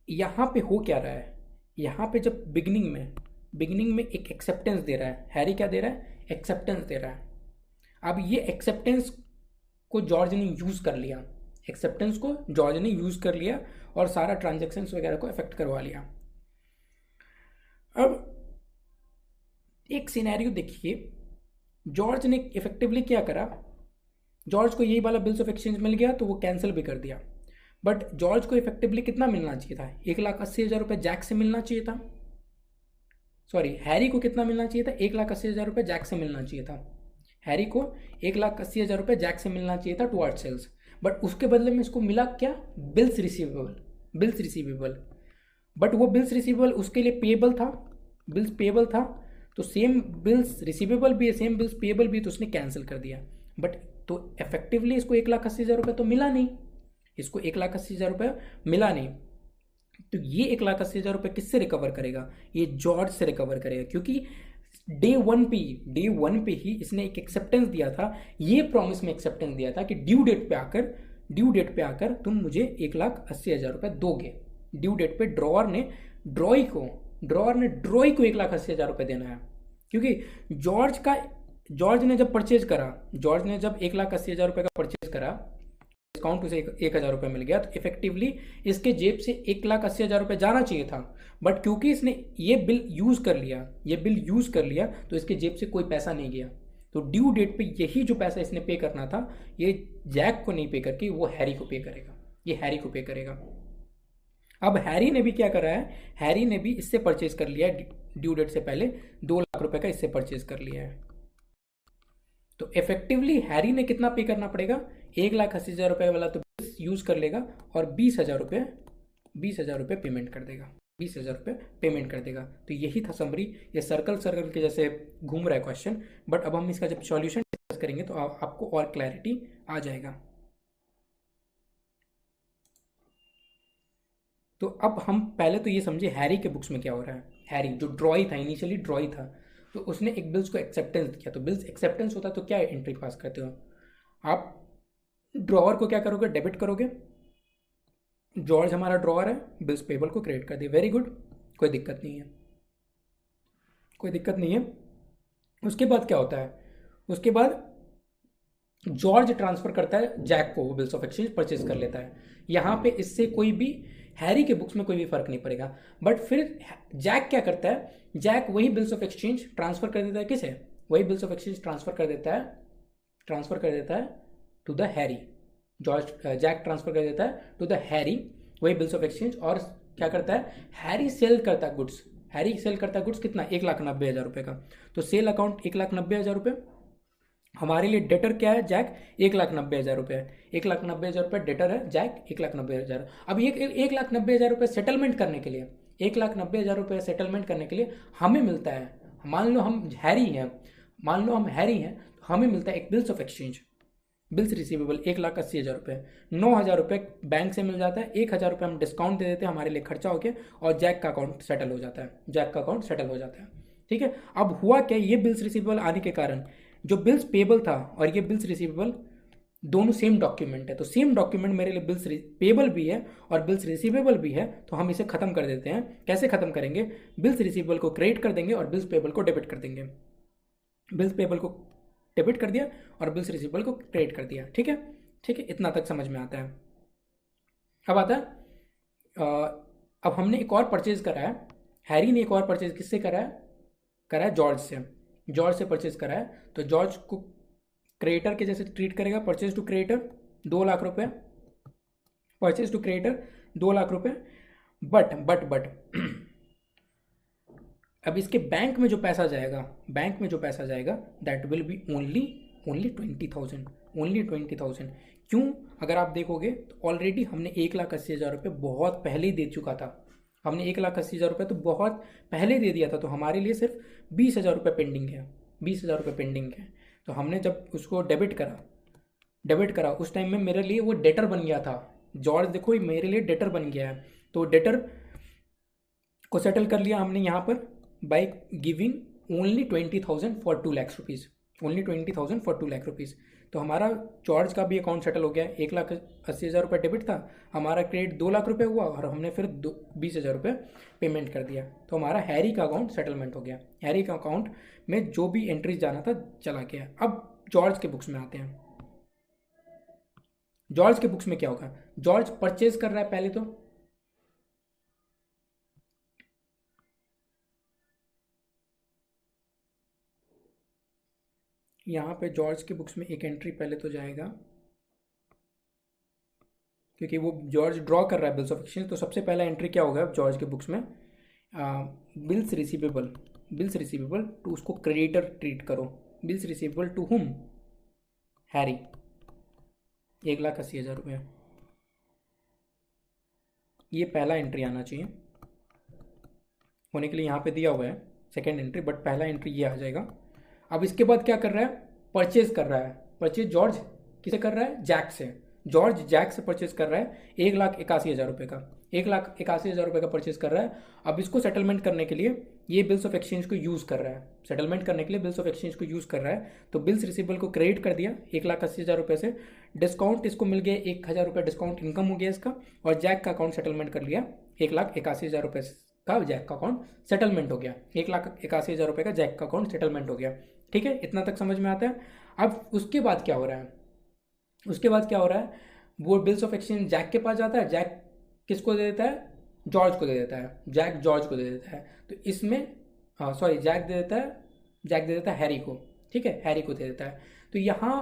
S1: यहाँ पे हो क्या रहा है, यहाँ पे जब बिगिनिंग में एक एक्सेप्टेंस दे रहा है, हैरी क्या दे रहा है, एक्सेप्टेंस दे रहा है। अब ये एक्सेप्टेंस को जॉर्ज ने यूज़ कर लिया और सारा ट्रांजैक्शंस वगैरह को इफेक्ट करवा लिया। अब एक सिनेरियो देखिए, जॉर्ज ने इफेक्टिवली क्या करा, जॉर्ज को यही वाला बिल्स ऑफ एक्सचेंज मिल गया तो वो कैंसिल भी कर दिया। बट जॉर्ज को इफेक्टिवली कितना मिलना चाहिए था, 1,80,000 रुपये जैक से मिलना चाहिए था। सॉरी, हैरी को कितना मिलना चाहिए था, 1,80,000 रुपये जैक से मिलना चाहिए था। हैरी को 1,80,000 रुपये जैक से मिलना चाहिए था टुवर्ड सेल्स। बट उसके बदले में इसको मिला क्या, बिल्स रिसीवेबल। बट वो बिल्स रिसीवेबल उसके लिए पेएबल था, बिल्स पेएबल था, तो सेम बिल्स रिसीवेबल भी है, सेम बिल्स पेएबल भी, तो उसने कैंसिल कर दिया। बट तो इफेक्टिवली इसको 1,80,000 रुपये तो मिला नहीं, इसको 1,80,000 रुपये मिला नहीं। तो ये 1,80,000 रुपये किससे रिकवर करेगा, ये जॉर्ज से रिकवर करेगा, क्योंकि डे वन पे ही इसने एक एक्सेप्टेंस दिया था, ये प्रॉमिस में एक्सेप्टेंस दिया था कि ड्यू डेट पे आकर तुम मुझे 1,80,000 रुपये दोगे। ड्यू डेट पे ड्रॉय को 1,80,000 रुपये देना है, क्योंकि जॉर्ज ने जब 1,80,000 रुपये का परचेज करा, डिस्काउंट उसे 1,000 रुपये मिल गया, तो इफेक्टिवली इसके जेब से 1,80,000 रुपये जाना चाहिए था। बट क्योंकि इसने ये बिल यूज़ कर लिया तो इसके जेब से कोई पैसा नहीं गया। तो ड्यू डेट पे यही जो पैसा इसने पे करना था, ये जैक को नहीं पे करके वो हैरी को पे करेगा। अब हैरी ने भी क्या करा है, हैरी ने भी इससे परचेज कर लिया है, ड्यू डेट से पहले 2 लाख रुपए का इससे परचेज कर लिया है। तो इफेक्टिवली हैरी ने कितना पे करना पड़ेगा, 1,80,000 रुपये वाला तो यूज कर लेगा और 20,000 रुपये पेमेंट कर देगा। 20,000 रुपये पेमेंट कर देगा। तो यही था समरी। ये सर्कल के जैसे घूम रहा है क्वेश्चन, बट अब हम इसका जब सॉल्यूशन डिस्कस करेंगे तो आपको और क्लैरिटी आ जाएगा। तो अब हम पहले तो ये समझे हैरी के बुक्स में क्या हो रहा है। हैरी जो इनिशियली ड्रॉई था, तो उसने एक बिल्स को एक्सेप्टेंस दिया। तो बिल्स एक्सेप्टेंस होता है तो क्या एंट्री पास करते हो आप, ड्रॉवर को क्या करोगे, डेबिट करोगे। जॉर्ज हमारा ड्रॉवर है, बिल्स पेबल को क्रेडिट कर दिया, वेरी गुड, कोई दिक्कत नहीं है। उसके बाद क्या होता है, उसके बाद जॉर्ज ट्रांसफर करता है जैक को, वो बिल्स ऑफ एक्सचेंज परचेज कर लेता है। यहाँ पे इससे कोई भी हैरी के बुक्स में कोई भी फर्क नहीं पड़ेगा। बट फिर जैक क्या करता है, जैक वही बिल्स ऑफ एक्सचेंज ट्रांसफर कर देता है, किसे, वही बिल्स ऑफ एक्सचेंज ट्रांसफर कर देता है to the Harry. Jack transfer कर देता है टू द हैरी वही बिल्स ऑफ एक्सचेंज, और क्या करता है, हैरी सेल करता है गुड्स कितना, 1,90,000 रुपये का। तो सेल अकाउंट 1,90,000 रुपये, हमारे लिए डेटर क्या है, जैक 1,90,000 रुपये, 1,90,000 रुपये डेटर है, जैक 1,90,000। अब ये 1,90,000 रुपये सेटलमेंट करने के लिए, 1,90,000 रुपये सेटलमेंट करने के लिए हमें मिलता है, मान लो हम हैरी हैं, तो हमें मिलता है एक bills of exchange, bills receivable 1,80,000 रुपये। 9,000 रुपये बैंक से मिल जाता है, 1,000 रुपये हम डिस्काउंट दे देते हैं, हमारे लिए खर्चा हो गया, और जैक का अकाउंट सेटल हो जाता है। ठीक है। अब हुआ क्या, ये बिल्स रिसीवेबल आने के कारण जो बिल्स पेबल था और ये बिल्स रिसीवेबल दोनों सेम डॉक्यूमेंट है, तो सेम डॉक्यूमेंट मेरे लिए बिल्स पेबल भी है और बिल्स रिसीवेबल भी है, तो हम इसे खत्म कर देते हैं। कैसे खत्म करेंगे, बिल्स रिसीवेबल को क्रेडिट कर देंगे और बिल्स पेबल को डेबिट कर देंगे। बिल्स पेबल को डेबिट कर दिया और बिल्स रिसीवेबल को क्रेडिट कर दिया। ठीक है, इतना तक समझ में आता है। अब आता है अब हमने एक और परचेज करा है, हैरी ने एक और परचेज किससे करा है जॉर्ज से परचेज करा है। तो जॉर्ज को क्रेडिटर के जैसे ट्रीट करेगा, परचेज टू क्रेडिटर 2 लाख रुपए, बट अब इसके बैंक में जो पैसा जाएगा दैट विल बी ओनली 20,000। क्यों, अगर आप देखोगे तो ऑलरेडी हमने 1,80,000 रुपये बहुत पहले ही दे चुका था, हमने 1,80,000 रुपये तो बहुत पहले दे दिया था, तो हमारे लिए सिर्फ 20,000 रुपये पेंडिंग है। तो हमने जब उसको डेबिट करा उस टाइम में मेरे लिए वो डेटर बन गया था। जॉर्ज देखो ये मेरे लिए डेटर बन गया है, तो डेटर को सेटल कर लिया हमने यहाँ पर by giving only 20,000 for 2 lakh rupees. तो हमारा जॉर्ज का भी अकाउंट सेटल हो गया, 1,80,000 रुपये डेबिट था, हमारा क्रेडिट 2 लाख रुपये हुआ और हमने फिर 20,000 रुपये पेमेंट कर दिया। तो हमारा हैरी का अकाउंट सेटलमेंट हो गया, हैरी का अकाउंट में जो भी एंट्रीज जाना था चला गया। अब जॉर्ज के बुक्स में आते हैं। जॉर्ज के बुक्स में क्या होगा, जॉर्ज परचेज कर रहा है पहले, तो यहाँ पे जॉर्ज के बुक्स में एक एंट्री पहले तो जाएगा, क्योंकि वो जॉर्ज ड्रॉ कर रहा है बिल्स ऑफ एक्सचेंज। तो सबसे पहला एंट्री क्या होगा जॉर्ज के बुक्स में, बिल्स रिसीवेबल टू, उसको क्रेडिटर ट्रीट करो, bills receivable to whom, Harry, 1,80,000 रुपये। ये पहला एंट्री आना चाहिए, होने के लिए यहाँ पे दिया हुआ है सेकेंड एंट्री, बट पहला एंट्री ये आ जाएगा। अब इसके बाद क्या कर रहा है, परचेज कर रहा है। परचेज जॉर्ज किसे कर रहा है, जैक से। जॉर्ज जैक से परचेज कर रहा है 1,81,000 रुपये का, 1,81,000 रुपये का परचेज कर रहा है। अब इसको सेटलमेंट करने के लिए ये बिल्स ऑफ एक्सचेंज को यूज़ कर रहा है, सेटलमेंट करने के लिए बिल्स ऑफ एक्सचेंज को यूज़ कर रहा है। तो बिल्स रिसीवेबल को क्रेडिट कर दिया 1,80,000 रुपये से, डिस्काउंट इसको मिल गया 1,000 रुपये, डिस्काउंट इनकम हो गया इसका, और जैक का अकाउंट सेटलमेंट कर लिया 1,81,000 रुपये का जैक का अकाउंट सेटलमेंट हो गया, 1,81,000 रुपये का जैक का अकाउंट सेटलमेंट हो गया। ठीक है, इतना तक समझ में आता है। अब उसके बाद क्या हो रहा है, उसके बाद क्या हो रहा है, वो बिल्स ऑफ एक्सचेंज जैक के पास जाता है, जैक किसको दे देता है, जॉर्ज को दे देता है, जैक जॉर्ज को दे देता है। तो इसमें सॉरी जैक दे देता है, जैक दे देता है हैरी को, ठीक है, हैरी को दे देता है। तो यहाँ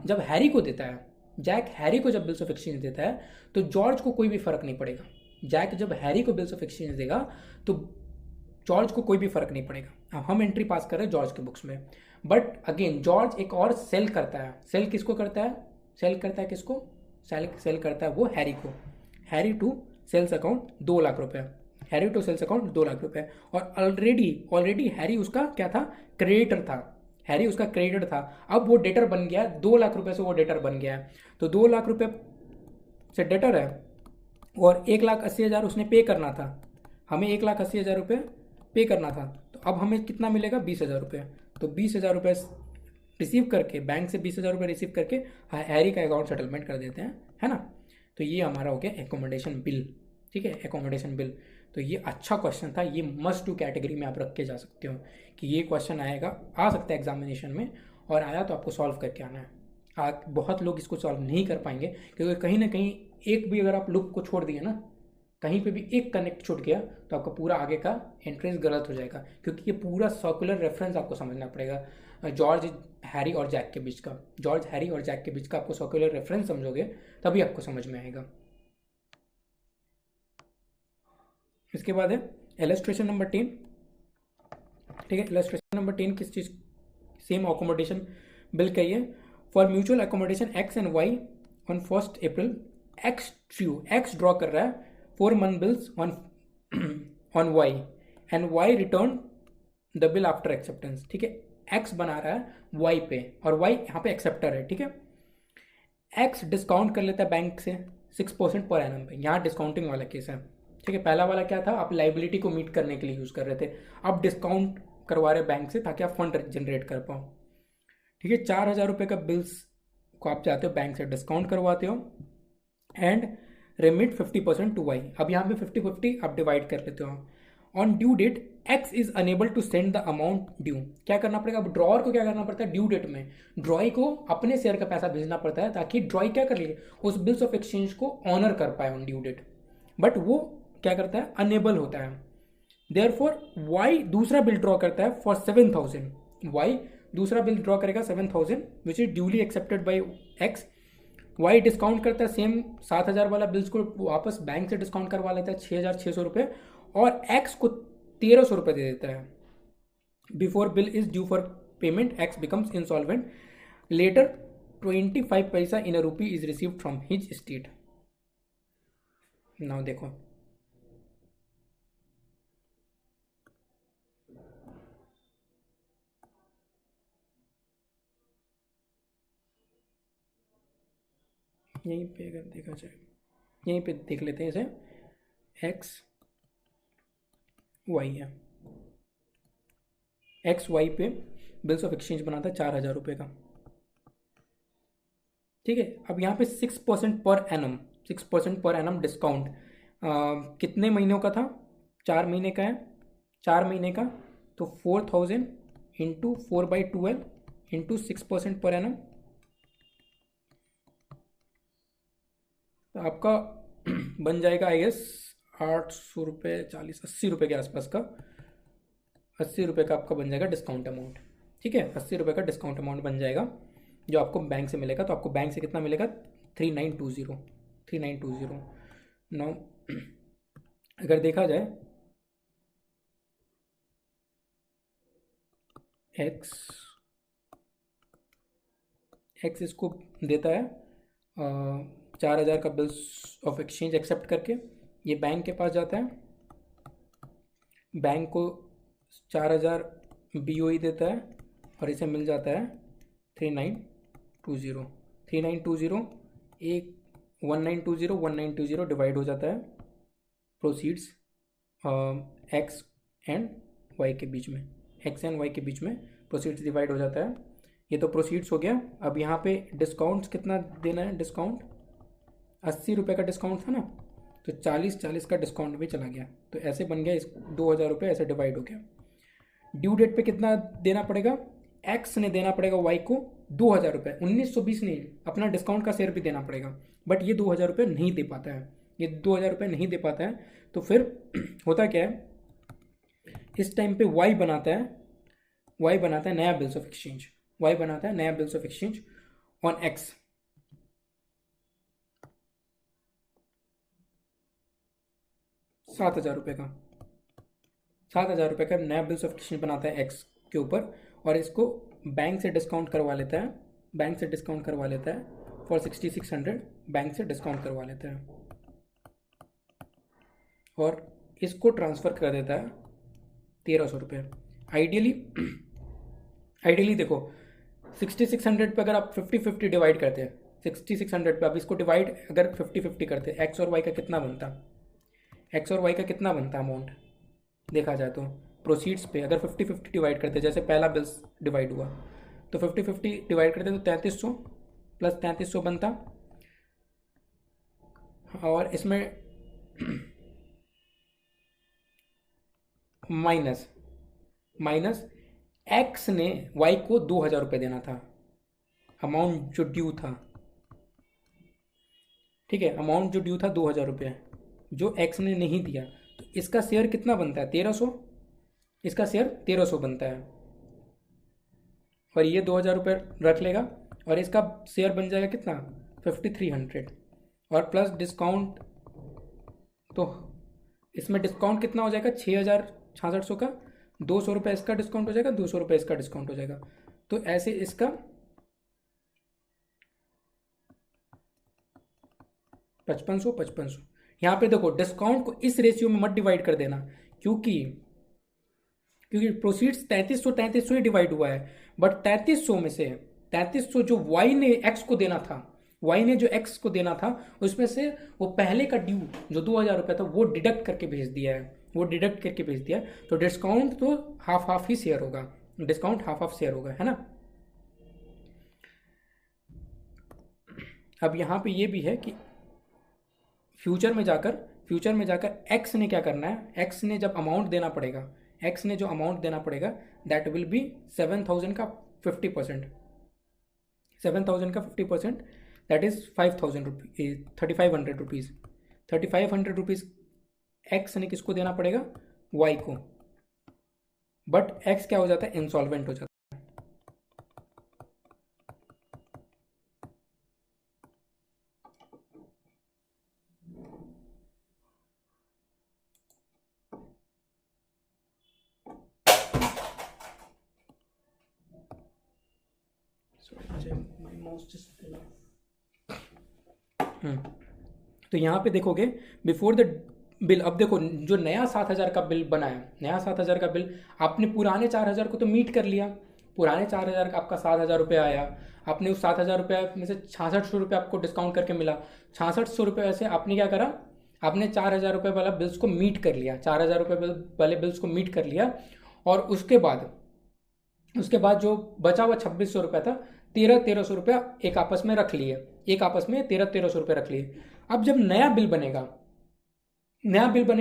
S1: जब हैरी को देता है, जैक हैरी को जब बिल्स ऑफ एक्सचेंज देता है, तो जॉर्ज को कोई भी फर्क नहीं पड़ेगा। जैक जब हैरी को बिल्स ऑफ एक्सचेंज देगा तो जॉर्ज को कोई भी फर्क नहीं पड़ेगा। अब हम एंट्री पास कर रहे हैं जॉर्ज के बुक्स में, बट अगेन जॉर्ज एक और सेल करता है। सेल किसको करता है, सेल करता है किसको, सेल करता है वो हैरी को। Harry to sales account 2 lakh रुपए, Harry to sales account 2 lakh रुपए। और ऑलरेडी हैरी उसका क्या था, क्रेडिटर था, हैरी उसका क्रेडिटर था। अब वो डेटर बन गया, 2 लाख रुपए से वो डेटर बन गया है। तो 2 लाख रुपए से डेटर है और 1,80,000 उसने पे करना था, हमें 1,80,000 रुपये पे करना था। तो अब हमें कितना मिलेगा, 20,000 रुपये। तो 20,000 रुपये रिसीव करके, बैंक से 20,000 रुपये रिसीव करके हैरी का अकाउंट सेटलमेंट कर देते हैं, है ना। तो ये हमारा हो गया एकोमोडेशन बिल, ठीक है, एकोमोडेशन बिल। तो ये अच्छा क्वेश्चन था, ये मस्ट टू कैटेगरी में आप रख के जा सकते हो कि ये क्वेश्चन आएगा, आ सकता है एग्जामिनेशन में, और आया तो आपको सॉल्व करके आना है। बहुत लोग इसको सॉल्व नहीं कर पाएंगे, क्योंकि कहीं ना कहीं एक भी अगर आप लूप को छोड़ दिए ना, कहीं पे भी एक कनेक्ट छूट गया तो आपका पूरा आगे का एंट्रेंस गलत हो जाएगा, क्योंकि ये पूरा सर्कुलर रेफरेंस आपको समझना पड़ेगा। जॉर्ज हैरी और जैक के बीच का, जॉर्ज हैरी और जैक के बीच का आपको सर्कुलर रेफरेंस समझोगे तभी आपको समझ में आएगा। इसके बाद है इलस्ट्रेशन नंबर 10, ठीक है। इलस्ट्रेशन नंबर 10 किस चीज़, सेम अकोमोडेशन बिल का ही है। For mutual accommodation X and Y on 1 April, X draw कर रहा है 4 month bills on y and y return the bill after acceptance, ठीक है। x बना रहा है y पे और y यहाँ पे एक्सेप्टर है, ठीक है। x डिस्काउंट कर लेता है बैंक से 6% पर एनम पे, यहाँ डिस्काउंटिंग वाला केस है, ठीक है। पहला वाला क्या था, आप लाइबिलिटी को मीट करने के लिए यूज़ कर रहे थे, अब डिस्काउंट करवा रहे बैंक से ताकि आप फंड जनरेट कर पाओ, ठीक है। 4,000 रुपये का बिल्स को आप जाते हो बैंक से डिस्काउंट करवाते हो एंड रेमिट 50% टू वाई। अब यहाँ पे 50-50 आप डिवाइड कर लेते हो। On due date X is unable to send the amount due, क्या करना पड़ेगा, अब ड्रॉअर को क्या करना पड़ता है, ड्यू डेट में ड्रॉई को अपने शेयर का पैसा भेजना पड़ता है ताकि ड्रॉई क्या कर ले, उस बिल्स ऑफ एक्सचेंज को ऑनर कर पाए ऑन ड्यू डेट, बट वो क्या करता है, अनेबल होता है। देयरफॉर वाई दूसरा बिल ड्रॉ करता है फॉर 7,000, वाई दूसरा बिल ड्रॉ करेगा 7,000 which is duly accepted by X. Y discount करता है सेम 7,000 वाला बिल्स को वापस बैंक से डिस्काउंट करवा लेता है 6,600 रुपये, और एक्स को 1,300 रुपये दे देता है। Before bill is due for payment X becomes insolvent, later 25 पैसा in a rupee is received from his estate. Now देखो, यहीं पे अगर देखा जाए, यहीं पे देख लेते हैं इसे, एक्स वाई है, एक्स वाई पे बिल्स ऑफ एक्सचेंज बनाता है 4,000 रुपये का, ठीक है। अब यहाँ पे 6% per annum, 6% per annum discount कितने महीनों का था, 4 महीने का है, 4 महीने का, तो 4,000 इंटू 4/12 इंटू 6% पर एनम, तो आपका बन जाएगा आई गेस 800 रुपये, 80 रुपये के आसपास का, 80 रुपये का आपका बन जाएगा डिस्काउंट अमाउंट, ठीक है। 80 रुपये का डिस्काउंट अमाउंट बन जाएगा जो आपको बैंक से मिलेगा। तो आपको बैंक से कितना मिलेगा, 3920, 3920। नौ अगर देखा जाए एक्स इसको देता है 4,000 का बिल्स ऑफ एक्सचेंज एक्सेप्ट करके, ये बैंक के पास जाता है, बैंक को 4,000 BOE देता है और इसे मिल जाता है 3920, 3920 एक 1920 डिवाइड हो जाता है प्रोसीड्स एक्स एंड वाई के बीच में, एक्स एंड वाई के बीच में प्रोसीड्स डिवाइड हो जाता है। ये तो प्रोसीड्स हो गया। अब यहाँ पे डिस्काउंट्स कितना देना है, डिस्काउंट 80 रुपये का डिस्काउंट था ना, तो 40 का डिस्काउंट भी चला गया, तो ऐसे बन गया, इस 2000 रुपये ऐसे डिवाइड हो गया। ड्यू डेट पे कितना देना पड़ेगा, एक्स ने देना पड़ेगा वाई को 2000 रुपये, 1920 नहीं, अपना डिस्काउंट का शेयर भी देना पड़ेगा, बट ये 2000 रुपये नहीं दे पाता है, ये 2000 रुपये नहीं दे पाता है। तो फिर होता क्या है, इस टाइम पे वाई बनाता है नया बिल्स ऑफ एक्सचेंज, वाई बनाता है नया bills of exchange on x. सात हजार रुपये का नया बिल्स ऑफ एक्सचेंज बनाता है एक्स के ऊपर, और इसको बैंक से डिस्काउंट करवा लेता है, फॉर 6600 बैंक से डिस्काउंट करवा लेता है, और इसको ट्रांसफ़र कर देता है 1300 रुपये। आइडियली देखो 6600 पे अगर आप 50-50 डिवाइड करते हैं, 6600 पे आप इसको डिवाइड अगर 50-50 करते हैं, एक्स और वाई का कितना बनता अमाउंट देखा जाए तो प्रोसीड्स पे अगर 50-50 डिवाइड करते हैं, जैसे पहला बिल्स डिवाइड हुआ तो 50-50 डिवाइड करते तो 3300 प्लस 3300 बनता, और इसमें माइनस एक्स ने वाई को 2000 रुपये देना था, अमाउंट जो ड्यू था, ठीक है, अमाउंट जो ड्यू था 2000 रुपये, जो एक्स ने नहीं दिया, तो इसका शेयर कितना बनता है 1300, इसका शेयर 1300 बनता है, और ये 2000 रुपये रख लेगा, और इसका शेयर बन जाएगा कितना 5300, और प्लस डिस्काउंट, तो इसमें डिस्काउंट कितना हो जाएगा 6600 का, 200 रुपये इसका डिस्काउंट हो जाएगा, 200 रुपये इसका डिस्काउंट हो जाएगा, तो ऐसे इसका 5500। यहाँ पे देखो डिस्काउंट को इस रेशियो में मत डिवाइड कर देना, क्योंकि प्रोसीड्स 3300 ही डिवाइड हुआ है, बट 3300 में से 3300 जो वाई ने एक्स को देना था, उसमें से वो पहले का ड्यू जो 2000 रुपये था वो डिडक्ट करके भेज दिया है, तो डिस्काउंट तो हाफ ही शेयर होगा, है ना। अब यहाँ पे ये भी है कि फ्यूचर में जाकर एक्स ने क्या करना है, एक्स ने जो अमाउंट देना पड़ेगा दैट विल बी 7000 का 50%, 7000 का 50%, that is 5000 rupees, 3500 rupees x ने किसको देना पड़ेगा, वाई को, बट एक्स क्या हो जाता है, इंसॉल्वेंट हो जाता है। तो यहाँ पे देखोगे बिफोर द बिल, अब देखो जो नया 7000 का बिल बना है, नया 7000 का बिल, आपने पुराने 4000 को तो मीट कर लिया, पुराने 4000 का आपका 7000 रुपये आया, आपने उस 7000 रुपये में से 6600 रुपये आपको डिस्काउंट करके मिला, 6600 रुपये से आपने क्या करा, आपने 4000 रुपये वाला बिल्स को मीट कर लिया, 4000 रुपये वाले बिल्स को मीट कर लिया, और उसके बाद जो बचा हुआ 2600 रुपये था, 1300 रुपया एक आपस में रख लिए, 1300 रुपये रख लिए। अब जब नया बिल बनेगा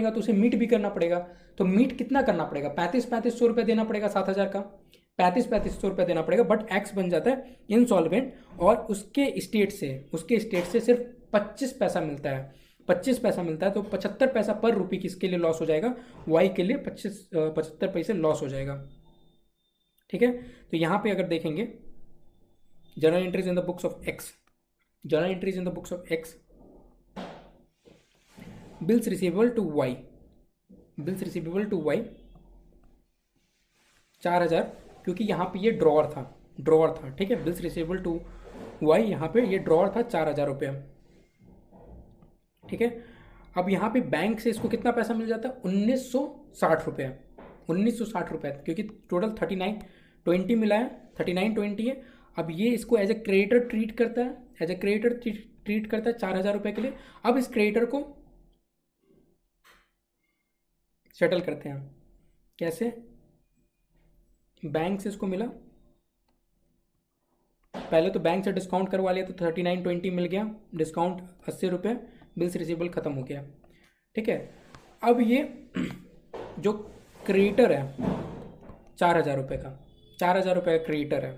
S1: तो उसे मीट भी करना पड़ेगा, तो मीट कितना करना पड़ेगा, 3500 रुपये देना पड़ेगा, 7000 का 3500 रुपये देना पड़ेगा, बट एक्स बन जाता है इंसॉल्वेंट, और उसके स्टेट से सिर्फ 25 पैसा मिलता है, तो 75 पैसा पर रुपये किसके लिए लॉस हो जाएगा, वाई के लिए 75 पैसे लॉस हो जाएगा, ठीक है। तो यहाँ पे अगर देखेंगे journal entries in the books of X, bills receivable to Y 4000, क्योंकि यहाँ पे ये ड्रॉअर था, ठीक है, बिल्स रिसीवेबल टू वाई, यहाँ पे ये ड्रॉअर था 4000 रुपये, ठीक है। अब यहाँ पे बैंक से इसको कितना पैसा मिल जाता है, 1960 रुपये, क्योंकि टोटल 3920 मिला है, 3920 है। अब ये इसको एज ए क्रेडिटर ट्रीट करता है 4000 रुपये के लिए। अब इस क्रेडिटर को सेटल करते हैं, कैसे, बैंक से इसको मिला, पहले तो बैंक से डिस्काउंट करवा लिया तो 3920 मिल गया, डिस्काउंट 80 रुपये, बिल्स रिसीवेबल ख़त्म हो गया। ठीक है, अब ये जो क्रिएटर है 4000 रुपये का, 4000 रुपये का क्रिएटर है,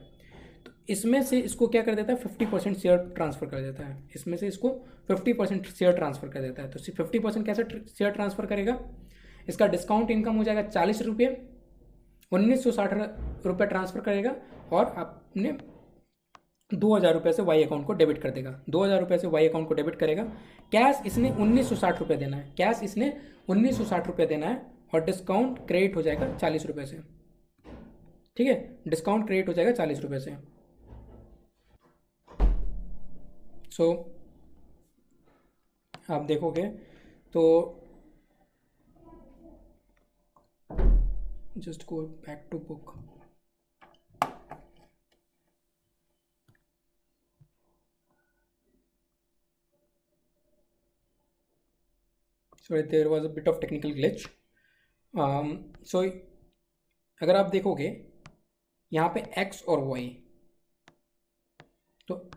S1: तो इसमें से इसको क्या कर देता है 50% शेयर ट्रांसफ़र कर देता है, इसमें से इसको 50% शेयर ट्रांसफ़र कर देता है। तो 50% कैसे शेयर ट्रांसफ़र करेगा, इसका डिस्काउंट इनकम हो जाएगा 40 रुपये, 1960 रुपये ट्रांसफ़र करेगा और आपने 2000 रुपये से वाई अकाउंट को डेबिट कर देगा, 2000 रुपये से वाई अकाउंट को डेबिट करेगा। कैश इसने 1960 रुपये देना है, कैश इसने 1960 रुपये देना है और डिस्काउंट क्रेडिट हो जाएगा 40 रुपये से। ठीक है, डिस्काउंट क्रेडिट हो जाएगा 40 रुपये से। सो आप देखोगे तो just go back to book. So there was a bit of technical glitch. So अगर आप देखोगे यहाँ पे x और y, तो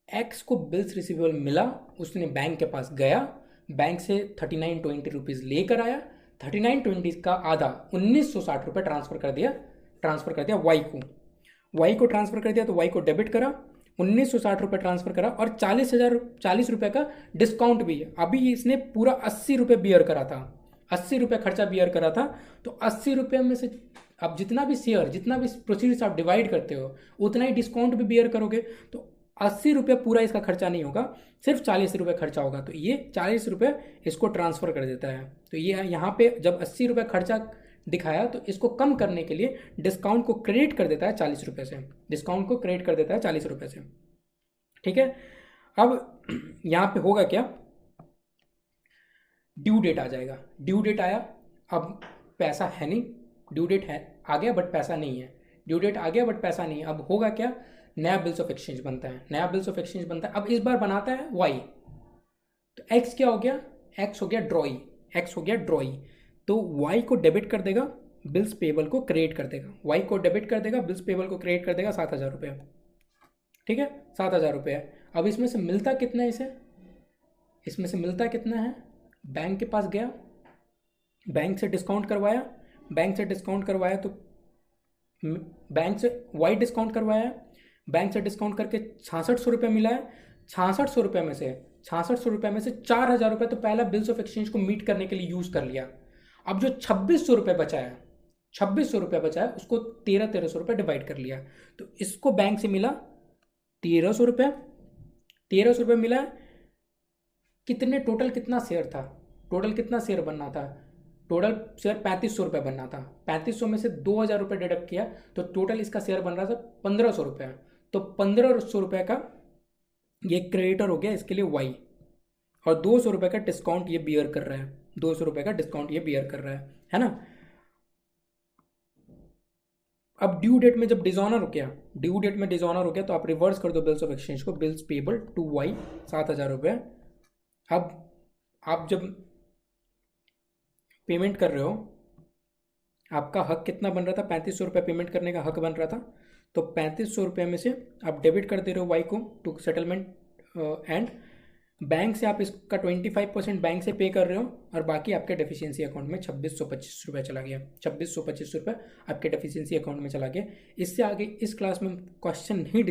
S1: x को बिल्स रिसीवेबल मिला, उसने बैंक के पास गया, बैंक से 3920 रुपीज़ लेकर आया, 3920 का आधा 1960 रुपये ट्रांसफ़र कर दिया y को, y को ट्रांसफ़र कर दिया तो y को डेबिट करा, 1960 रुपये ट्रांसफ़र करा और 40 रुपये का डिस्काउंट भी है। अभी इसने पूरा 80 रुपये बियर करा था, 80 रुपये खर्चा बियर करा था, तो 80 रुपये में से आप जितना भी शेयर, जितना भी प्रोसीड्स आप डिवाइड करते हो उतना ही डिस्काउंट भी बियर करोगे, तो 80 रुपये पूरा इसका खर्चा नहीं होगा, सिर्फ 40 रुपये खर्चा होगा। तो ये 40 रुपये इसको ट्रांसफ़र कर देता है। तो ये यहाँ पे जब 80 रुपये खर्चा दिखाया तो इसको कम करने के लिए डिस्काउंट को क्रेडिट कर देता है 40 रुपये से, डिस्काउंट को क्रेडिट कर देता है 40 रुपये से। ठीक है, अब यहाँ पे होगा क्या, ड्यू डेट आ जाएगा, ड्यू डेट आया, अब पैसा है नहीं, ड्यू डेट है आ गया बट पैसा नहीं है, ड्यू डेट आ गया बट पैसा नहीं है। अब होगा क्या, नया बिल्स ऑफ एक्सचेंज बनता है, नया बिल्स ऑफ एक्सचेंज बनता है। अब इस बार बनाता है वाई, तो एक्स क्या हो गया, एक्स हो गया ड्रॉई, एक्स हो गया ड्रॉई, तो वाई को डेबिट कर देगा, बिल्स पेबल को क्रेडिट कर देगा, वाई को डेबिट कर देगा, बिल्स पेबल को क्रेडिट कर देगा 7000 रुपये। ठीक है, 7000 रुपये। अब इसमें से मिलता कितना है इसे, इसमें से मिलता कितना है, बैंक के पास गया, बैंक से डिस्काउंट करवाया, बैंक से डिस्काउंट करवाया तो बैंक से वाई डिस्काउंट करवाया, बैंक से डिस्काउंट करके 6600 रुपये मिला है, 6600 रुपये में से 4000 रुपये तो पहला बिल्स ऑफ एक्सचेंज को मीट करने के लिए यूज़ कर लिया। अब जो 2600 रुपये बचा है, 2600 रुपये बचा है, उसको 1300 रुपये डिवाइड कर लिया, तो इसको बैंक से मिला 1300 रुपये, 1300 रुपये मिला है। कितने टोटल कितना शेयर था, टोटल कितना शेयर बनना था, टोटल शेयर 3500 रुपये बनना था, 3500 में से 2000 रुपये डिडक्ट किया तो टोटल इसका शेयर बन रहा था 1500 रुपये। तो 1500 रुपये का ये क्रेडिटर हो गया इसके लिए वाई, और 200 रुपये का डिस्काउंट ये बियर कर रहा है, 200 रुपये का डिस्काउंट ये बियर कर रहा है ना। अब ड्यू डेट में जब डिसऑनर हो गया, ड्यू डेट में डिसऑनर हो गया तो आप रिवर्स कर दो बिल्स ऑफ एक्सचेंज को, बिल्स पेबल टू वाई 7000 रुपये। अब आप जब पेमेंट कर रहे हो, आपका हक कितना बन रहा था, 3500 रुपये पेमेंट करने का हक बन रहा था, तो 3500 रुपये में से आप डेबिट कर दे रहे हो वाई को टू सेटलमेंट, एंड बैंक से आप इसका 25% बैंक से पे कर रहे हो और बाकी आपके डेफिशिएंसी अकाउंट में 2625 रुपये चला गया, 2625 रुपये आपके डेफिशिएंसी अकाउंट में चला गया। इससे आगे इस क्लास में क्वेश्चन नहीं